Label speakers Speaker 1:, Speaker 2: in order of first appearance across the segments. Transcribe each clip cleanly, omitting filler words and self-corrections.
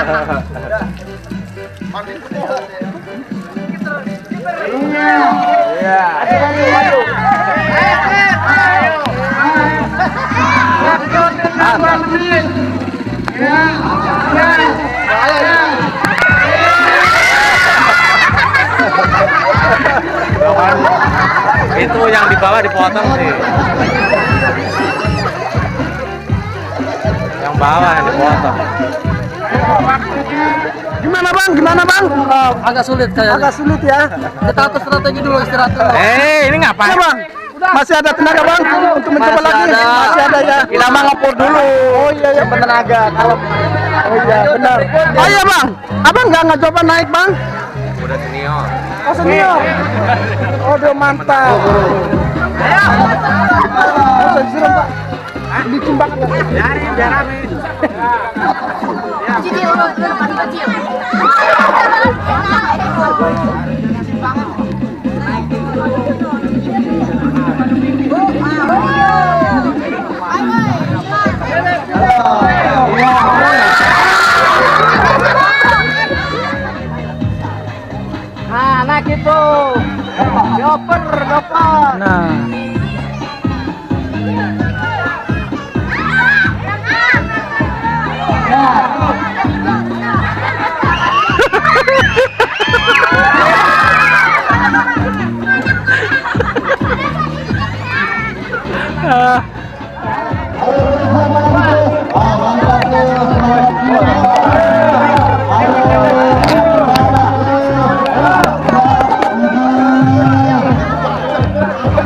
Speaker 1: Iya.
Speaker 2: Itu yang di bawah dipotong sih. Yang bawah yang dipotong.
Speaker 1: Gimana bang? Gimana bang?
Speaker 3: Agak sulit kayaknya.
Speaker 1: Agak sulit ya.
Speaker 3: Kita atur strategi dulu, istirahat dulu.
Speaker 2: Ini ngapain?
Speaker 1: Ya bang. Masih ada tenaga bang untuk mencoba lagi. Masih ada ya.
Speaker 2: Kita mah ngepur dulu.
Speaker 1: Oh iya ya tenaga. Kalau oh iya benar. Oh iya bang. Abang nggak coba naik bang?
Speaker 2: Udah senior.
Speaker 1: Oh senior. Oh udah mantap. Oh saya pak. Ditimbang.
Speaker 2: Biar rame.
Speaker 4: Kecil, depan kecil.
Speaker 1: Nah gitu. Dioper. Nah.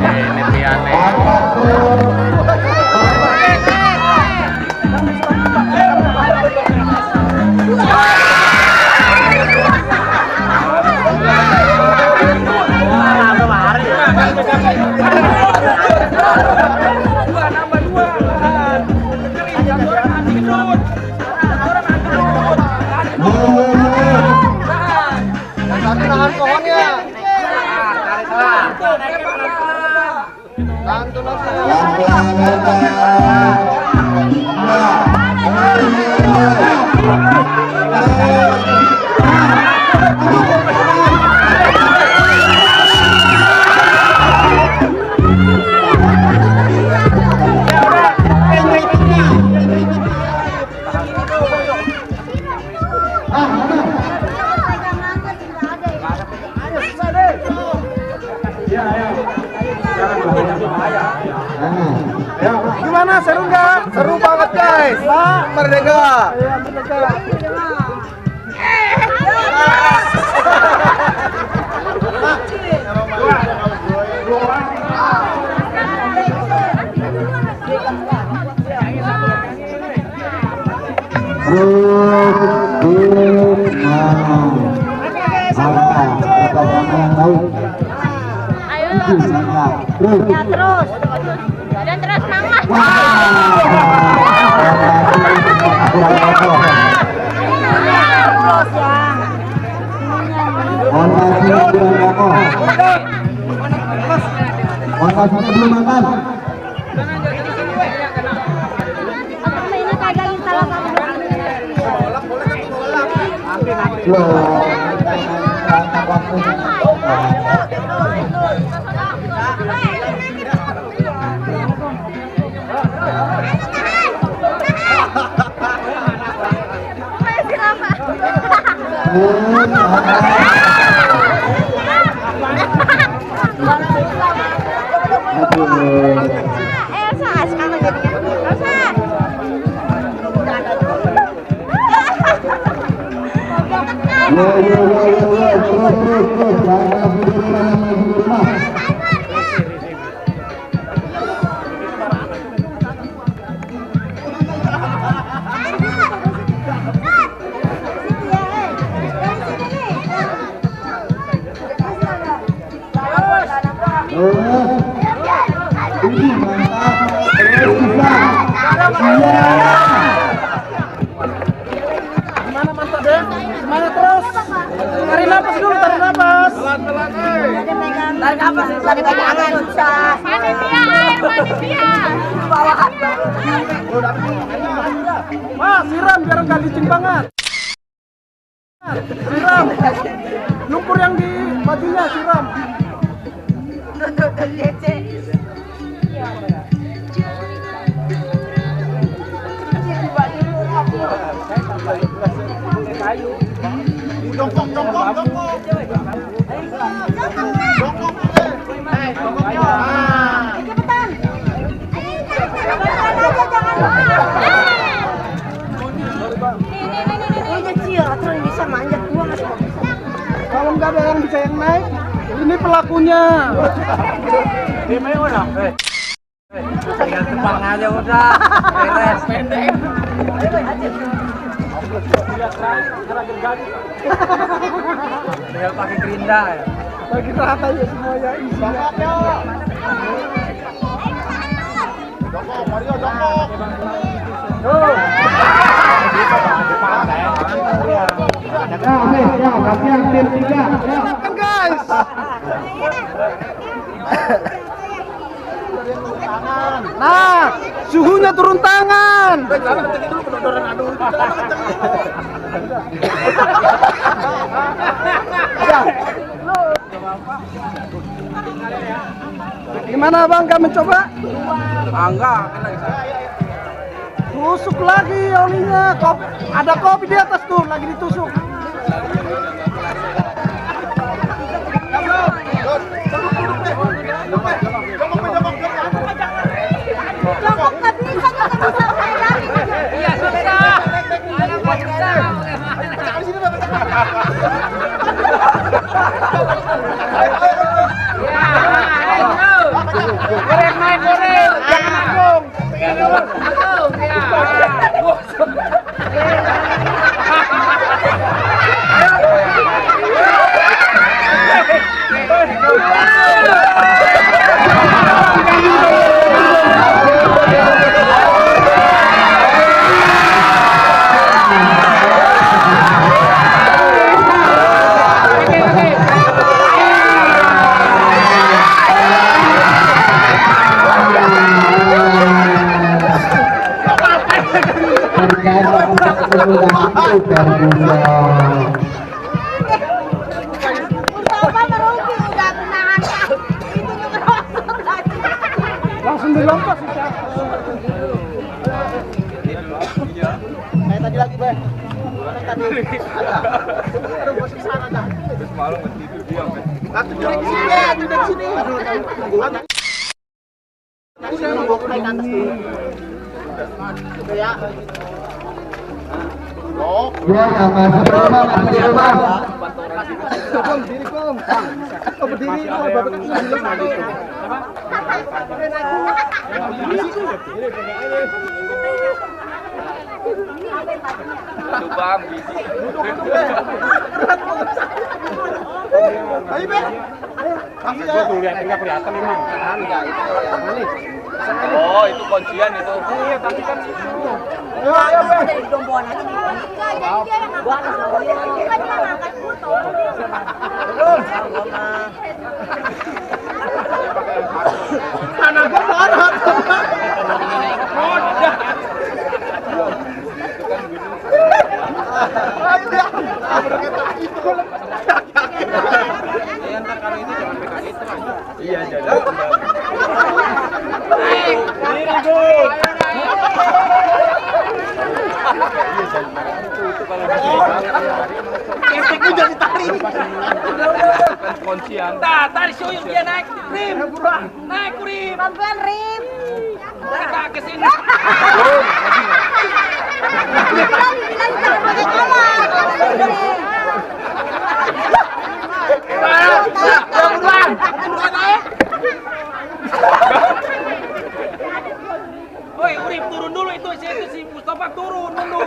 Speaker 2: Ini piane.
Speaker 1: Tahan pohonnya. Tahan Gimana, seru nggak? Seru banget guys. Pak Merdeka. Iya, Merdeka.
Speaker 4: Ya terus. Dan terus semangat. Ini kagak salah
Speaker 1: Gimana mantap deh? Semangat terus. Tarik napas dulu, tarik napas.
Speaker 4: Tarik napas bisa dipegangan susah. Panitia air, panitia.
Speaker 1: Mas, siram biar nggak licin banget. Lumpur yang di bajunya siram. Kalau nggak ada yang bisa yang naik, ini pelakunya.
Speaker 2: Tinggal tebang aja udah. Beres. Pendek. Tinggal pakai gerinda ya.
Speaker 1: Bagi rata ya semuanya isinya.
Speaker 5: Jongkok, Mario jongkok.
Speaker 1: Kan guys. Nah, suhunya turun tangan. Gimana bang, kamu mencoba?
Speaker 2: Enggak.
Speaker 1: Tusuk lagi olinya. Ada kopi di atas tuh, lagi ditusuk.
Speaker 4: Jongkok nggak bisa juga bisa kayak dari.
Speaker 3: Iya susah. Goreng naik goreng. Jangan nanggung. Nanggung ya.
Speaker 4: Mustafa merugi udah menahan. Itu ngerosot lagi.
Speaker 1: Langsung dilompat sih. Kayak tadi lagi, Bang. Tadi. Aduh, bos sana dah.
Speaker 5: Terus malam tidur dia, men.
Speaker 1: Aku duduk sini. Udah mau naik atas dulu. Ya.
Speaker 5: Oh,
Speaker 6: Ya, masuk rumah, masuk rumah.
Speaker 1: Berdiri, Kom. Oh, berdiri. Oh, Bapak dulu satu.
Speaker 5: coba ambisi.
Speaker 1: Ayo, Bang. Kasih ya.
Speaker 2: Enggak kelihatan memang.
Speaker 5: Oh, itu kuncian itu.
Speaker 1: Iya, tapi kan ayo, Bang.
Speaker 4: Jadi dia yang ngangkat. Dia yang ngangkat foto.
Speaker 1: Anak gua marah.
Speaker 5: Iya, jadi.
Speaker 1: Keteknya jadi tarik.
Speaker 5: Kuncian.
Speaker 3: Tarik suyung dia naik. Rim. Naik kurim.
Speaker 4: Pelan-pelan, Rim.
Speaker 3: Kita ke sini.
Speaker 4: Bilang jangan pakai kawan.
Speaker 3: Woi, Urip turun dulu itu si Mustafa turun dulu.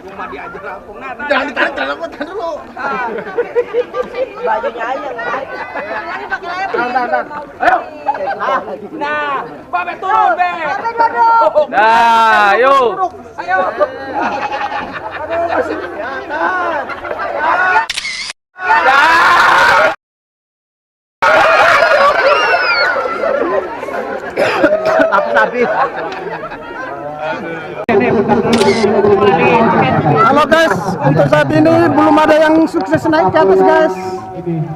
Speaker 3: Cuma diajar langsung. Nah,
Speaker 1: Jangan ditarik, tahan dulu.
Speaker 4: Bajunya aja yang tarik. Lagi pakai leher.
Speaker 1: Tahan. Ayo.
Speaker 3: Nah, Babe turun, Be.
Speaker 4: Sampai duduk.
Speaker 2: Nah, yuk.
Speaker 3: Ayo.
Speaker 1: Habis. Halo guys, untuk saat ini belum ada yang sukses naik ke atas guys.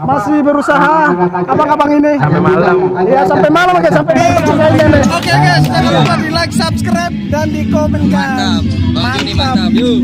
Speaker 1: Masih berusaha abang-abang ini. Sampai malam. Iya sampai malam guys, sampai malam. Oke guys, jangan lupa di like, subscribe dan di komen guys.
Speaker 2: Mantap. Bang Joni mantap. Yuk.